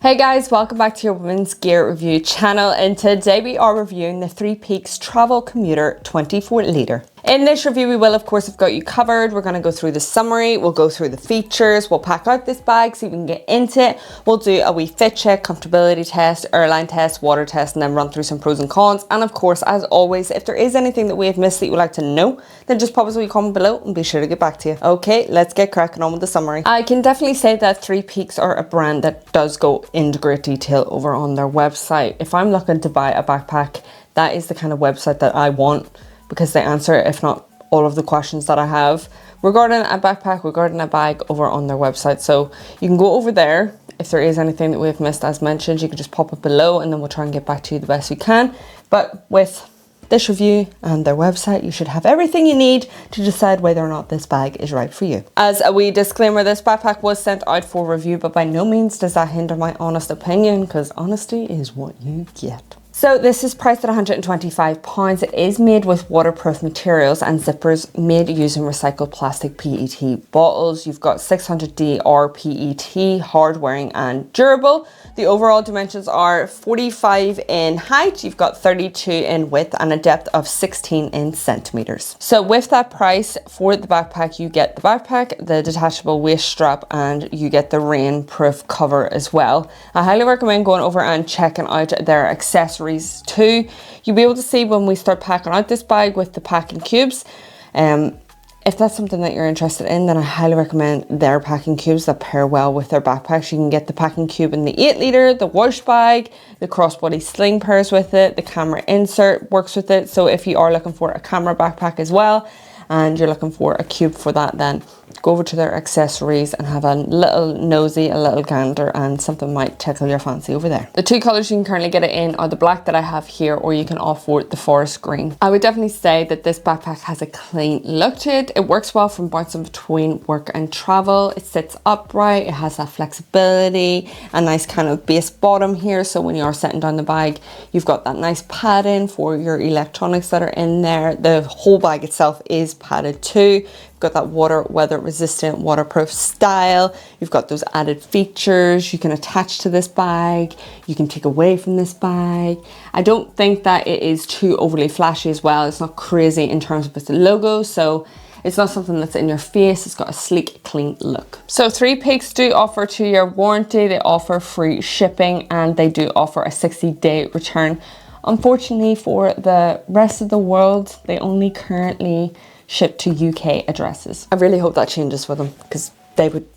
Hey guys, welcome back to your women's gear review channel, and today we are reviewing the Three Peaks Travel Commuter 24 litre. In this review we will of course have got you covered. We're going to go through the summary, we'll go through the features, we'll pack out this bag so you can get into it, we'll do a wee fit check, comfortability test, airline test, water test, and then run through some pros and cons. And of course, as always, if there is anything that we have missed that you would like to know, then just pop us a wee comment below and be sure to get back to you. Okay, let's get cracking on with the summary. I can definitely say that Three Peaks are a brand that does go into great detail over on their website. If I'm looking to buy a backpack, that is the kind of website that I want, because they answer, if not all of the questions that I have regarding a backpack, regarding a bag, over on their website. So you can go over there. If there is anything that we've missed, as mentioned, you can just pop it below and then we'll try and get back to you the best we can. But with this review and their website, you should have everything you need to decide whether or not this bag is right for you. As a wee disclaimer, this backpack was sent out for review, but by no means does that hinder my honest opinion, because honesty is what you get. So this is priced at £125. It is made with waterproof materials and zippers made using recycled plastic PET bottles. You've got 600D RPET, hard wearing and durable. The overall dimensions are 45 in height, you've got 32 in width, and a depth of 16 in centimeters. So with that price for the backpack, you get the backpack, the detachable waist strap, and you get the rainproof cover as well. I highly recommend going over and checking out their accessories too. You'll be able to see when we start packing out this bag with the packing cubes. If that's something that you're interested in, then I highly recommend their packing cubes that pair well with their backpacks. You can get the packing cube in the 8 litre, the wash bag, the crossbody sling pairs with it, the camera insert works with it. So if you are looking for a camera backpack as well, and you're looking for a cube for that, then go over to their accessories and have a little nosy, a little gander, and something might tickle your fancy over there. The two colours you can currently get it in are the black that I have here, or you can opt for the forest green. I would definitely say that this backpack has a clean look to it. It works well from bouncing between work and travel. It sits upright, it has that flexibility, a nice kind of base bottom here, so when you are setting down the bag, you've got that nice padding for your electronics that are in there. The whole bag itself is padded too. You've got that weather resistant, waterproof style. You've got those added features you can attach to this bag, you can take away from this bag. I don't think that it is too overly flashy as well. It's not crazy in terms of its logo, so it's not something that's in your face. It's got a sleek, clean look. So Three Peaks do offer a 2-year warranty, they offer free shipping, and they do offer a 60-day return. Unfortunately for the rest of the world, they only currently ship to UK addresses. I really hope that changes for them, because they would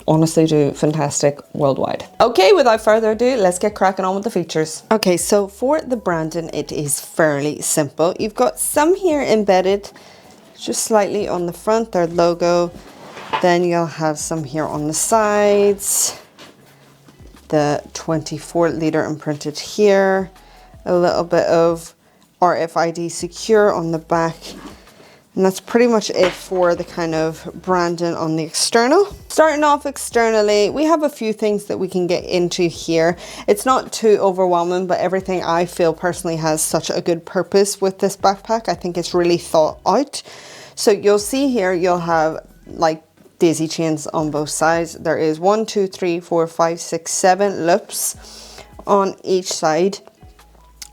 honestly do fantastic worldwide. Okay, without further ado, let's get cracking on with the features. Okay, so for the branding, it is fairly simple. You've got some here embedded just slightly on the front, their logo. Then you'll have some here on the sides, the 24 litre imprinted here, a little bit of RFID secure on the back. And that's pretty much it for the kind of branding on the external. Starting off externally, we have a few things that we can get into here. It's not too overwhelming, but everything I feel personally has such a good purpose with this backpack. I think it's really thought out. So you'll see here, you'll have like daisy chains on both sides. There is 1, 2, 3, 4, 5, 6, 7 loops on each side.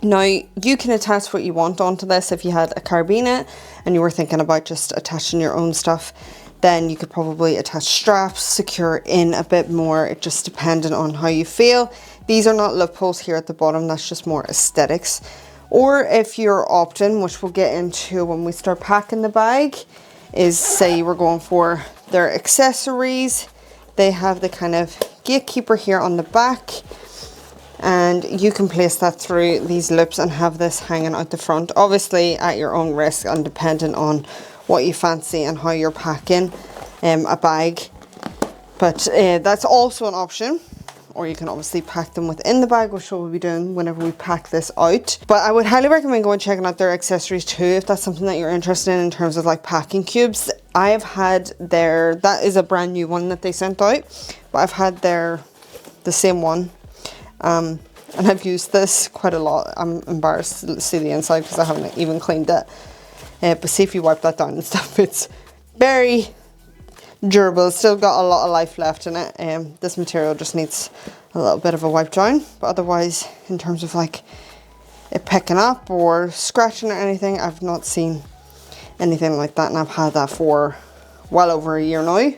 Now you can attach what you want onto this. If you had a carabiner and you were thinking about just attaching your own stuff, then you could probably attach straps, secure in a bit more, it just depending on how you feel. These are not loopholes here at the bottom, that's just more aesthetics. Or if you're opting, which we'll get into when we start packing the bag, is say you were going for their accessories. They have the kind of gatekeeper here on the back, and you can place that through these loops and have this hanging out the front, obviously at your own risk and depending on what you fancy and how you're packing a bag. But that's also an option, or you can obviously pack them within the bag, which we'll be doing whenever we pack this out. But I would highly recommend going checking out their accessories too, if that's something that you're interested in terms of like packing cubes. I have had that is a brand new one that they sent out, but I've had the same one. And I've used this quite a lot. I'm embarrassed to see the inside because I haven't even cleaned it. But see, if you wipe that down and stuff, it's very durable. It's still got a lot of life left in it. This material just needs a little bit of a wipe down, but otherwise in terms of like it picking up or scratching or anything, I've not seen anything like that, and I've had that for well over a year now.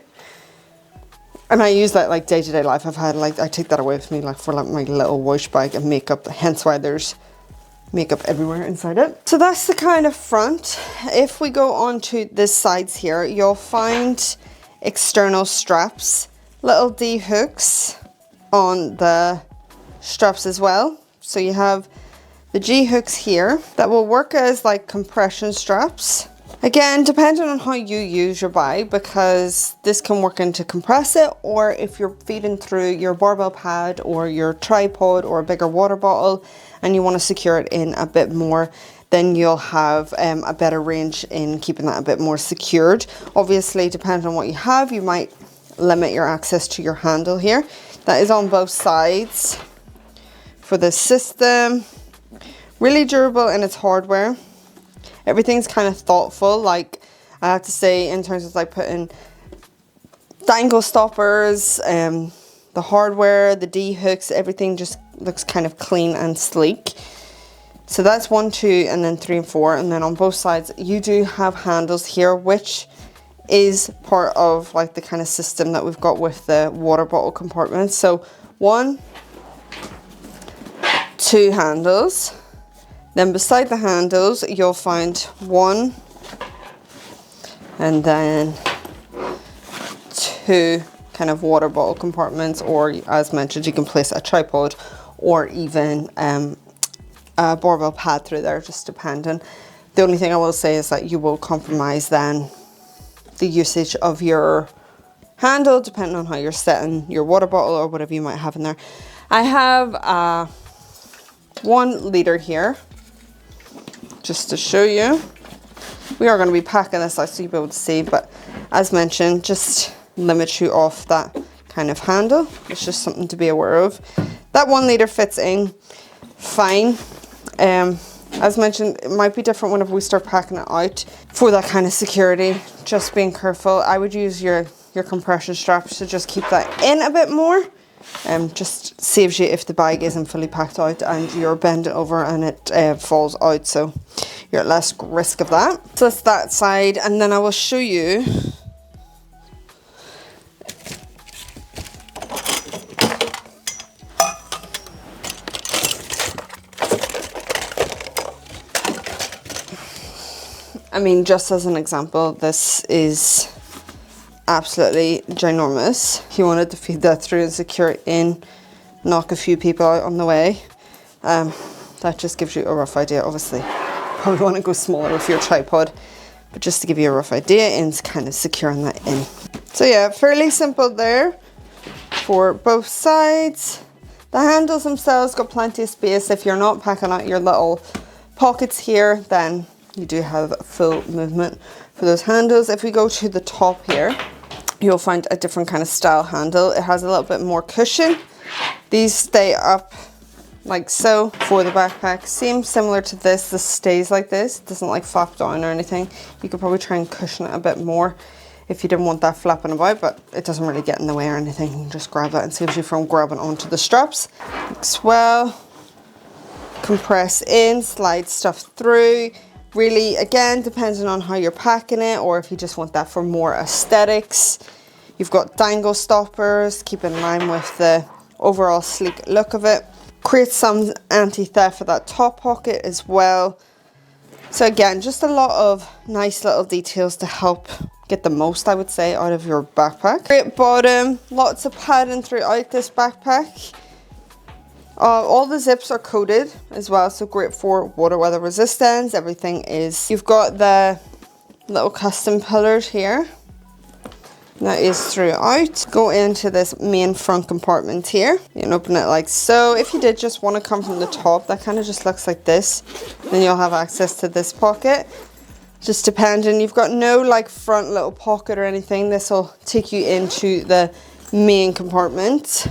And I use that like day-to-day life. I've had like, I take that away with me like for like my little wash bag and makeup, hence why there's makeup everywhere inside it. So that's the kind of front. If we go on to the sides here, you'll find external straps, little D hooks on the straps as well. So you have the G hooks here that will work as like compression straps. Again, depending on how you use your bag, because this can work in to compress it, or if you're feeding through your barbell pad or your tripod or a bigger water bottle and you want to secure it in a bit more, then you'll have a better range in keeping that a bit more secured. Obviously, depending on what you have, you might limit your access to your handle here. That is on both sides for this system. Really durable in its hardware. Everything's kind of thoughtful, like I have to say, in terms of like putting dangle stoppers, the hardware, the D hooks, everything just looks kind of clean and sleek. So that's 1, 2, and then 3 and 4. And then on both sides, you do have handles here, which is part of like the kind of system that we've got with the water bottle compartment. So 1, 2 handles. Then beside the handles, you'll find 1 and then 2 kind of water bottle compartments, or as mentioned, you can place a tripod or even a barbell pad through there, just depending. The only thing I will say is that you will compromise then the usage of your handle, depending on how you're setting your water bottle or whatever you might have in there. I have a 1 litre here. Just to show you, we are going to be packing this out so you'll be able to see, but as mentioned, just limit you off that kind of handle. It's just something to be aware of. That 1 litre fits in fine. As mentioned, it might be different whenever we start packing it out for that kind of security. Just being careful. I would use your compression straps to just keep that in a bit more. Just saves you if the bag isn't fully packed out and you're bending over and it falls out, so you're at less risk of that. So that's that side, and then I will show you I mean, just as an example, this is absolutely ginormous. If you wanted to feed that through and secure it in, knock a few people out on the way, that just gives you a rough idea. Obviously, probably want to go smaller with your tripod, but just to give you a rough idea in kind of securing that in. So yeah, fairly simple there for both sides. The handles themselves got plenty of space. If you're not packing out your little pockets here, then you do have full movement for those handles. If we go to the top here, you'll find a different kind of style handle. It has a little bit more cushion. These stay up like so for the backpack. Seems similar to this. This stays like this. It doesn't like flap down or anything. You could probably try and cushion it a bit more if you didn't want that flapping about, but it doesn't really get in the way or anything. You can just grab that and saves you from grabbing onto the straps. As well, compress in, slide stuff through. Really, again, depending on how you're packing it, or if you just want that for more aesthetics. You've got dangle stoppers, keep in line with the overall sleek look of it. Create some anti-theft for that top pocket as well. So again, just a lot of nice little details to help get the most, I would say, out of your backpack. Great bottom, lots of padding throughout this backpack. All the zips are coated as well, so great for water weather resistance. Everything is, you've got the little custom pillars here. That is throughout. Go into this main front compartment here. You can open it like so. If you did just want to come from the top, that kind of just looks like this. Then you'll have access to this pocket. Just depending, you've got no like front little pocket or anything. This will take you into the main compartment.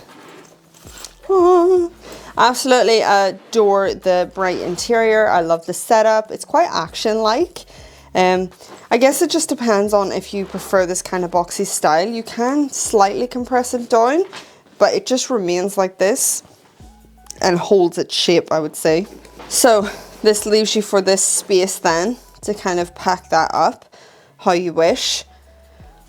Oh, absolutely adore the bright interior. I love the setup. It's quite action-like. I guess it just depends on if you prefer this kind of boxy style. You can slightly compress it down, but it just remains like this and holds its shape, I would say. So this leaves you for this space then to kind of pack that up how you wish.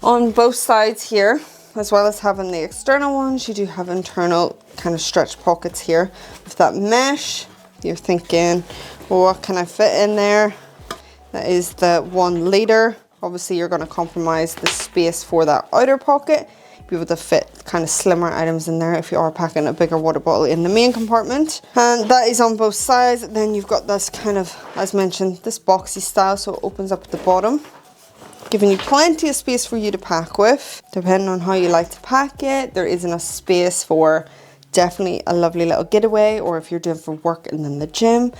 On both sides here, as well as having the external ones, you do have internal kind of stretch pockets here. With that mesh, you're thinking, well, what can I fit in there? That is the 1 liter. Obviously you're going to compromise the space for that outer pocket. Be able to fit kind of slimmer items in there if you are packing a bigger water bottle in the main compartment. And that is on both sides. Then you've got this kind of, as mentioned, this boxy style, so it opens up at the bottom, giving you plenty of space for you to pack with. Depending on how you like to pack it, there is enough space for definitely a lovely little getaway, or if you're doing for work and then the gym.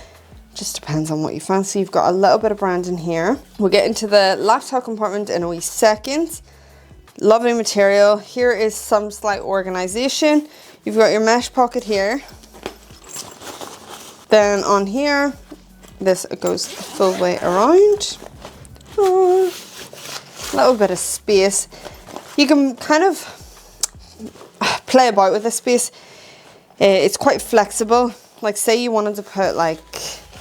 Just depends on what you fancy. You've got a little bit of brand in here. We'll get into the laptop compartment in a wee second. Lovely material. Here is some slight organization. You've got your mesh pocket here. Then on here, this goes the full way around. Oh, a little bit of space. You can kind of play about with the space. It's quite flexible. Like say you wanted to put like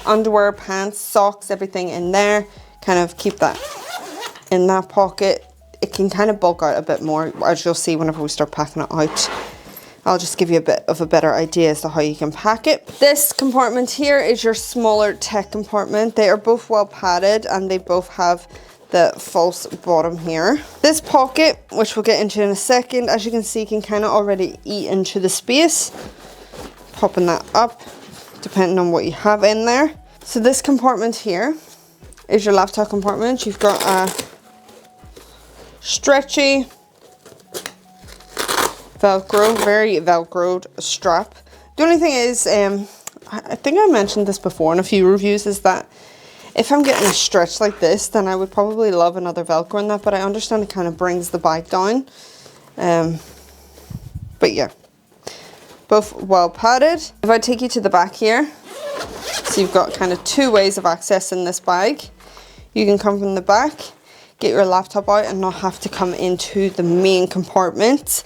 underwear, pants, socks, everything in there, kind of keep that in that pocket. It can kind of bulk out a bit more, as you'll see whenever we start packing it out. I'll just give you a bit of a better idea as to how you can pack it. This compartment here is your smaller tech compartment. They are both well padded and they both have the false bottom here. This pocket, which we'll get into in a second, as you can see, can kind of already eat into the space. Popping that up, depending on what you have in there. So this compartment here is your laptop compartment. You've got a stretchy Velcro, very Velcroed strap. The only thing is, I think I mentioned this before in a few reviews, is that if I'm getting a stretch like this, then I would probably love another Velcro in that, but I understand it kind of brings the bag down. But yeah, both well padded. If I take you to the back here, so you've got kind of 2 ways of accessing this bag. You can come from the back, get your laptop out and not have to come into the main compartment.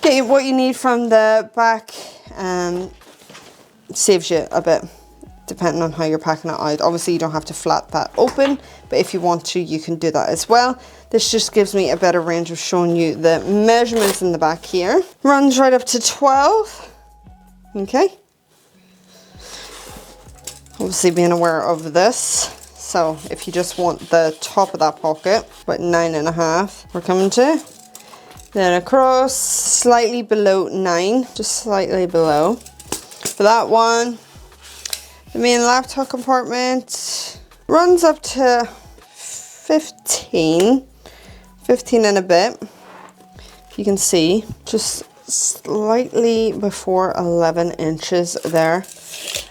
Get what you need from the back, saves you a bit depending on how you're packing it out. Obviously you don't have to flat that open, but if you want to, you can do that as well. This just gives me a better range of showing you the measurements in the back here. Runs right up to 12. Okay. Obviously being aware of this. So if you just want the top of that pocket, about 9.5 we're coming to. Then across, slightly below 9, just slightly below. For that one, the main laptop compartment runs up to 15 and a bit. You can see, just slightly before 11 inches there.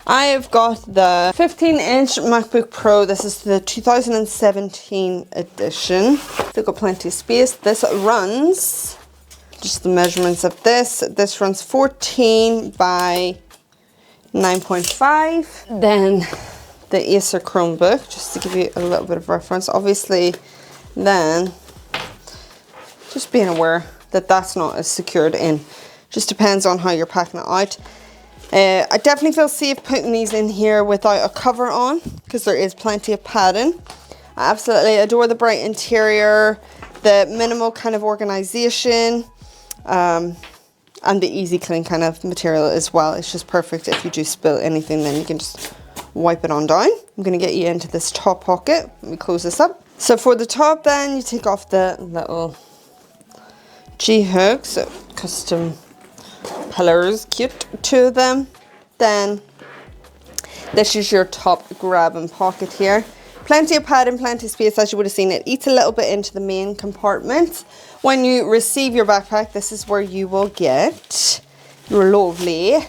I have got the 15-inch MacBook Pro. This is the 2017 edition. They've got plenty of space. This runs, just the measurements of this. This runs 14 by 9.5. Then the Acer Chromebook, just to give you a little bit of reference. Obviously, then just being aware that that's not as secured in. Just depends on how you're packing it out. I definitely feel safe putting these in here without a cover on, because there is plenty of padding. I absolutely adore the bright interior, the minimal kind of organization, and the easy clean kind of material as well. It's just perfect if you do spill anything, then you can just wipe it on down. I'm going to get you into this top pocket. Let me close this up. So for the top then, you take off the little G-hooks, so custom pillars, cute to them. Then this is your top grab and pocket here. Plenty of padding, plenty of space. As you would have seen, it eats a little bit into the main compartment. When you receive your backpack, this is where you will get your lovely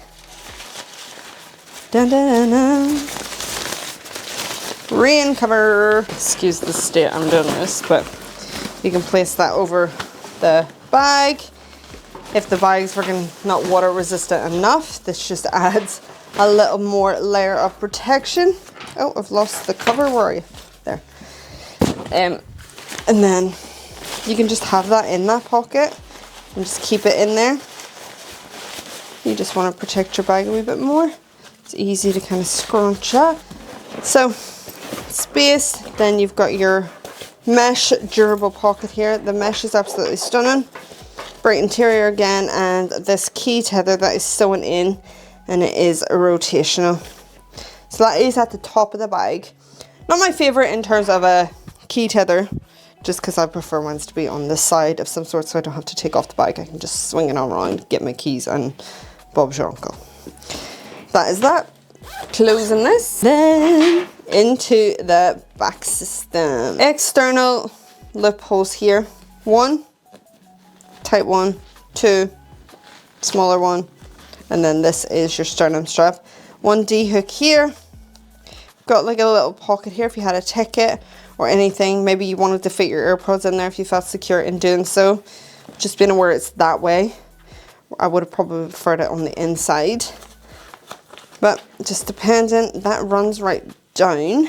dun, dun, dun, dun, rain cover. Excuse the state I'm doing this, but you can place that over the bag. If the bag's freaking not water resistant enough, this just adds a little more layer of protection. Oh, I've lost the cover. Where are you? There. And then you can just have that in that pocket. and just keep it in there. You just want to protect your bag a wee bit more. It's easy to kind of scrunch up. So, space, then you've got your mesh durable pocket here. The mesh is absolutely stunning. Bright interior again, and this key tether that is sewn in, and it is rotational. So that is at the top of the bag. Not my favorite in terms of a key tether, just because I prefer ones to be on this side of some sort, so I don't have to take off the bag. I can just swing it around, get my keys, and Bob's your uncle. That is that. Closing this, then into the back system. External loopholes here. 1, tight one, 2, smaller one, and then this is your sternum strap. 1 D hook here. Got like a little pocket here if you had a ticket or anything. Maybe you wanted to fit your AirPods in there if you felt secure in doing so. Just being aware it's that way. I would have probably preferred it on the inside. But just dependent, that runs right down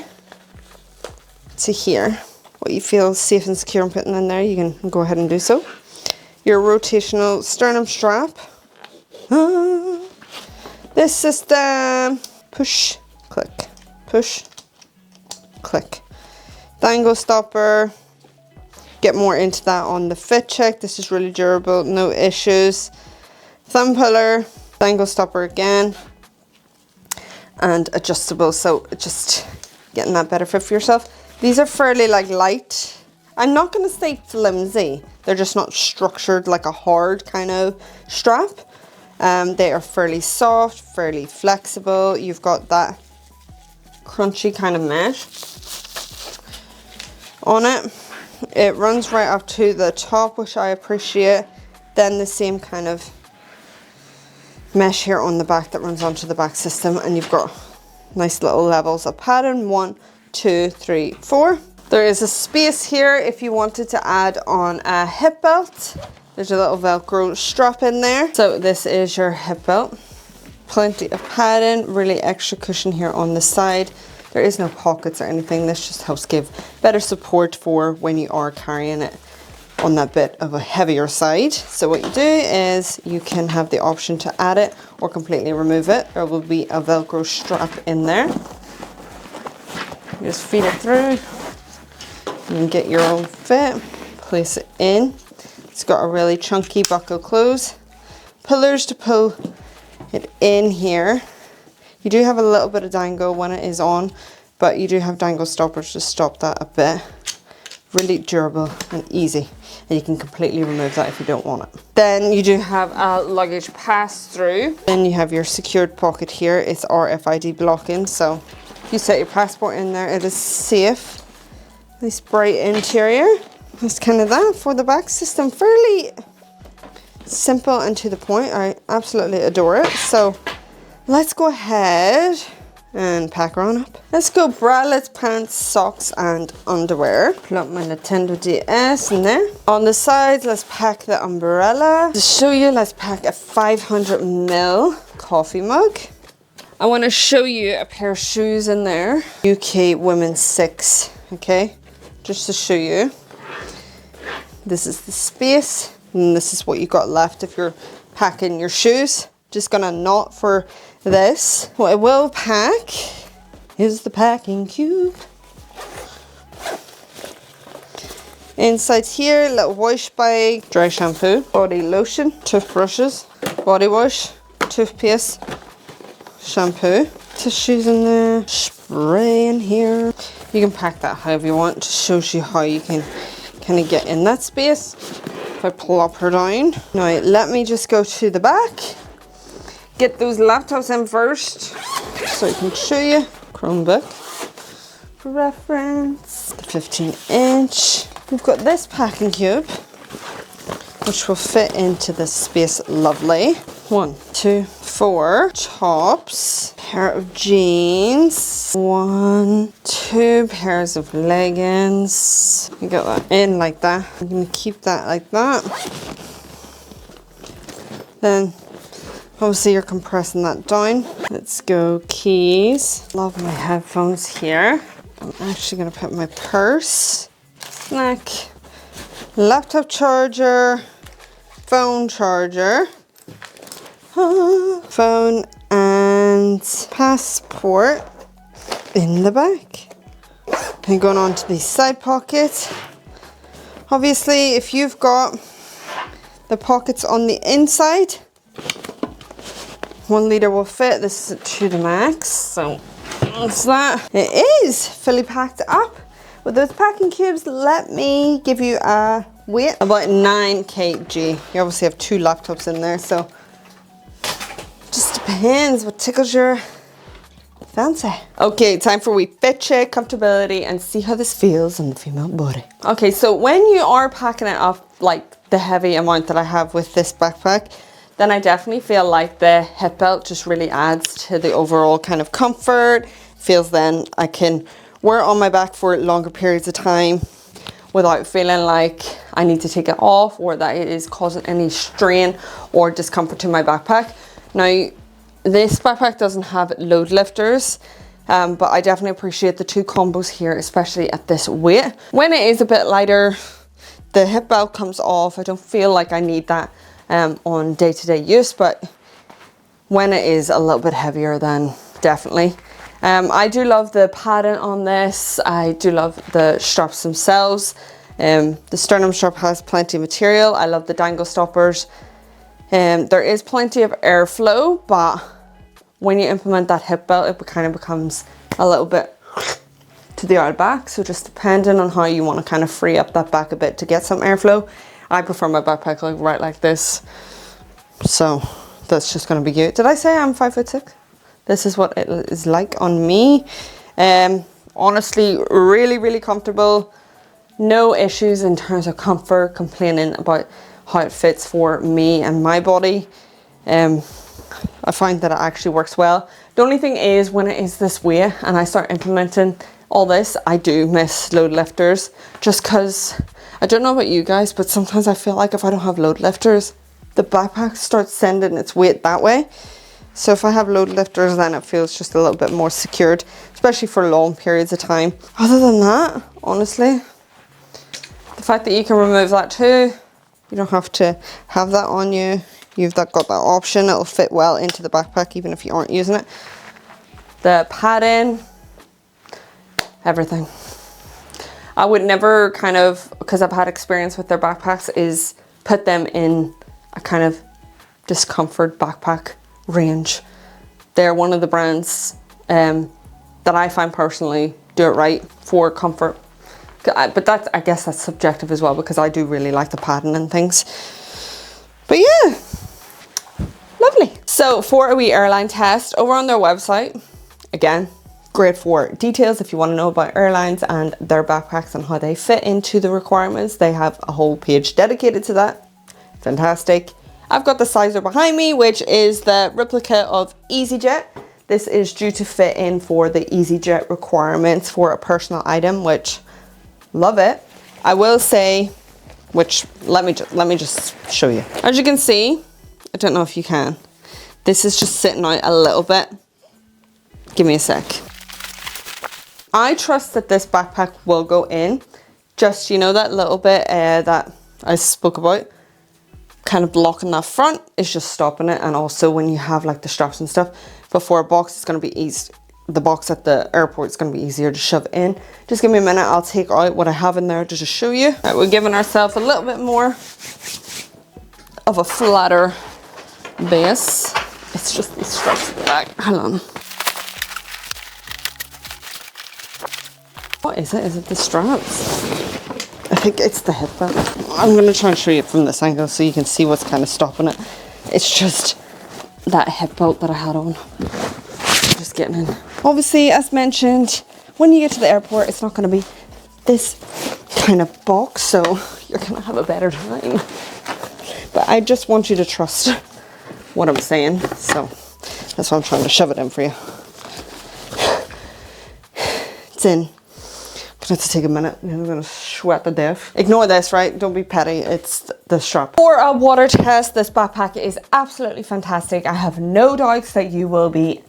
to here. What you feel safe and secure in putting in there, you can go ahead and do so. Your rotational sternum strap. This system, push, click, push, click. Dangle stopper, get more into that on the fit check. This is really durable, no issues. Thumb puller, dangle stopper again, and adjustable, so just getting that better fit for yourself. These are fairly like light. I'm not going to say flimsy. They're just not structured like a hard kind of strap. They are fairly soft, fairly flexible. You've got that crunchy kind of mesh on it. It runs right up to the top, which I appreciate. Then the same kind of mesh here on the back that runs onto the back system, and you've got nice little levels of padding. 1, 2, 3, 4. There is a space here if you wanted to add on a hip belt. There's a little Velcro strap in there. So this is your hip belt. Plenty of padding, really extra cushion here on the side. There is no pockets or anything. This just helps give better support for when you are carrying it on that bit of a heavier side. So what you do is you can have the option to add it or completely remove it. There will be a Velcro strap in there. You just feed it through. You can get your own fit, place it in. It's got a really chunky buckle close. Pullers to pull it in here. You do have a little bit of dangle when it is on, but you do have dangle stoppers to stop that a bit. Really durable and easy, and you can completely remove that if you don't want it. Then you do have a luggage pass-through. Then you have your secured pocket here. It's RFID blocking, so if you set your passport in there, it is safe. Nice bright interior. That's kind of that for the back system. Fairly simple and to the point. I absolutely adore it. So let's go ahead and pack her on up. Let's go bralettes, pants, socks, and underwear. Plug my Nintendo DS in there. On the sides, let's pack the umbrella. To show you, let's pack a 500ml coffee mug. I want to show you a pair of shoes in there. UK Women's 6, okay? Just to show you. This is the space, and this is what you got left if you're packing your shoes. Just gonna knot for this. What I will pack is the packing cube. Inside here, little wash bag, dry shampoo, body lotion, toothbrushes, body wash, toothpaste, shampoo, tissues in there, spray in here. You can pack that however you want. It just shows you how you can kind of get in that space. If I plop her down. Now let me just go to the back. Get those laptops in first so I can show you. Chromebook for reference. The 15-inch. We've got this packing cube, which will fit into this space lovely. 1, 2, 4 tops, pair of jeans, 1, 2 pairs of leggings. You got that in like that. I'm gonna keep that like that. Then obviously you're compressing that down. Let's go keys. Love my headphones here. I'm actually gonna put my purse, snack, laptop charger, phone charger, phone and passport in the back. And going on to these side pockets. Obviously, if you've got the pockets on the inside, 1 litre will fit. This is to the max, so that's that. It is fully packed up with those packing cubes. Let me give you a weight, about 9 kg. You obviously have 2 laptops in there, so just depends what tickles your fancy. Okay, time for a wee fit check, comfortability, and see how this feels on the female body. Okay, so when you are packing it up like the heavy amount that I have with this backpack, then I definitely feel like the hip belt just really adds to the overall kind of comfort. Feels then I can wear it on my back for longer periods of time without feeling like I need to take it off or that it is causing any strain or discomfort to my backpack. Now, this backpack doesn't have load lifters, but I definitely appreciate the 2 combos here, especially at this weight. When it is a bit lighter, the hip belt comes off. I don't feel like I need that on day-to-day use, but when it is a little bit heavier, then definitely. I do love the padding on this. I do love the straps themselves. The sternum strap has plenty of material. I love the dangle stoppers. There is plenty of airflow, but when you implement that hip belt, it kind of becomes a little bit to the out back. So just depending on how you want to kind of free up that back a bit to get some airflow. I prefer my backpack like right like this. So that's just going to be cute. Did I say I'm 5'6"? This is what it is like on me. Honestly, really, really comfortable. No issues in terms of comfort, complaining about how it fits for me and my body. I find that it actually works well. The only thing is when it is this weight and I start implementing all this, I do miss load lifters, just because I don't know about you guys, but sometimes I feel like if I don't have load lifters, the backpack starts sending its weight that way. So if I have load lifters, then it feels just a little bit more secured, especially for long periods of time. Other than that, honestly, the fact that you can remove that too, you don't have to have that on you. You've got that option. It'll fit well into the backpack even if you aren't using it. The padding, everything. I would never kind of, because I've had experience with their backpacks, is put them in a kind of discomfort backpack range. They're one of the brands that I find personally do it right for comfort. But that's, I guess that's subjective as well, because I do really like the padding and things. But yeah, lovely. So for a wee airline test over on their website, again, great for details if you want to know about airlines and their backpacks and how they fit into the requirements. They have a whole page dedicated to that. Fantastic. I've got the sizer behind me, which is the replica of EasyJet. This is due to fit in for the EasyJet requirements for a personal item, which love it. I will say, which let me just show you. As you can see, I don't know if you can, this is just sitting out a little bit. Give me a sec. I trust that this backpack will go in. Just, you know, that little bit that I spoke about, kind of blocking that front is just stopping it. And also when you have like the straps and stuff, before a box, it's going to be easy. The box at the airport is going to be easier to shove in. Just give me a minute. I'll take out what I have in there to just show you. Right, we're giving ourselves a little bit more of a flatter base. It's just these straps at the back. Hold on. What is it? Is it the straps? I think it's the hip belt. I'm going to try and show you it from this angle so you can see what's kind of stopping it. It's just that hip belt that I had on. Just getting in. Obviously, as mentioned, when you get to the airport, it's not going to be this kind of box, so you're going to have a better time. But I just want you to trust what I'm saying, so that's why I'm trying to shove it in for you. It's in. I'm going to take a minute. I'm going to sweat to death. Ignore this, right? Don't be petty. It's the strap. For a water test, this backpack is absolutely fantastic. I have no doubts that you will be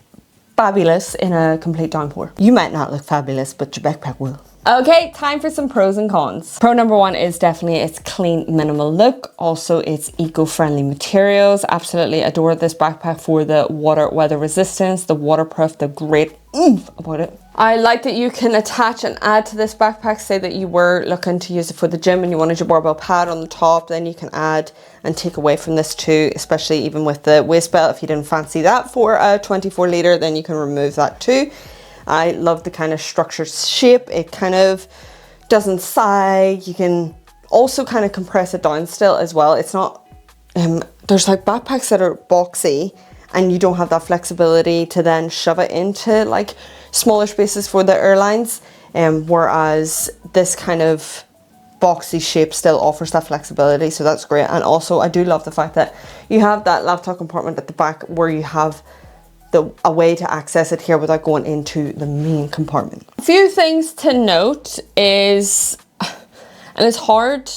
fabulous in a complete downpour. You might not look fabulous, but your backpack will. Okay, time for some pros and cons. Pro number one is definitely its clean, minimal look. Also, its eco-friendly materials. Absolutely adore this backpack for the water weather resistance, the waterproof, the great oomph about it. I like that you can attach and add to this backpack. Say that you were looking to use it for the gym and you wanted your barbell pad on the top, then you can add and take away from this too, especially even with the waist belt. If you didn't fancy that for a 24 litre, then you can remove that too. I love the kind of structured shape. It kind of doesn't sag. You can also kind of compress it down still as well. It's not, there's like backpacks that are boxy and you don't have that flexibility to then shove it into like smaller spaces for the airlines. Whereas this kind of boxy shape still offers that flexibility. So that's great. And also I do love the fact that you have that laptop compartment at the back where you have a way to access it here without going into the main compartment. A few things to note is, and it's hard,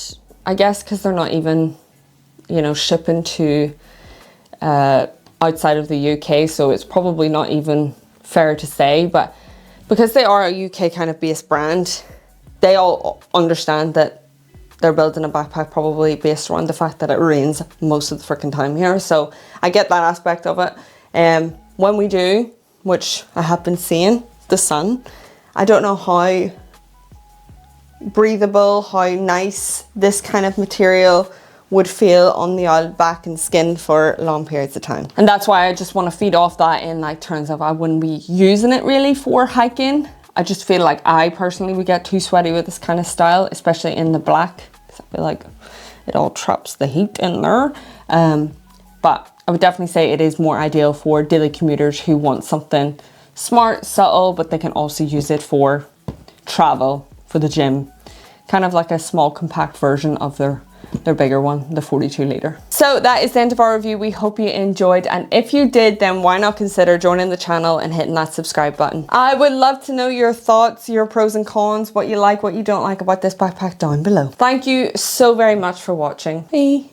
I guess, because they're not even, you know, shipping to outside of the UK, so it's probably not even fair to say, but because they are a UK kind of based brand, they all understand that they're building a backpack probably based around the fact that it rains most of the freaking time here. So I get that aspect of it. When we do, which I have been seeing, the sun, I don't know how breathable, how nice this kind of material would feel on the old back and skin for long periods of time. And that's why I just want to feed off that in like terms of I wouldn't be using it really for hiking. I just feel like I personally would get too sweaty with this kind of style, especially in the black, because I feel like it all traps the heat in there. But I would definitely say it is more ideal for daily commuters who want something smart, subtle, but they can also use it for travel, for the gym. Kind of like a small compact version of their bigger one, the 42 litre. So that is the end of our review. We hope you enjoyed. And if you did, then why not consider joining the channel and hitting that subscribe button. I would love to know your thoughts, your pros and cons, what you like, what you don't like about this backpack down below. Thank you so very much for watching. Bye.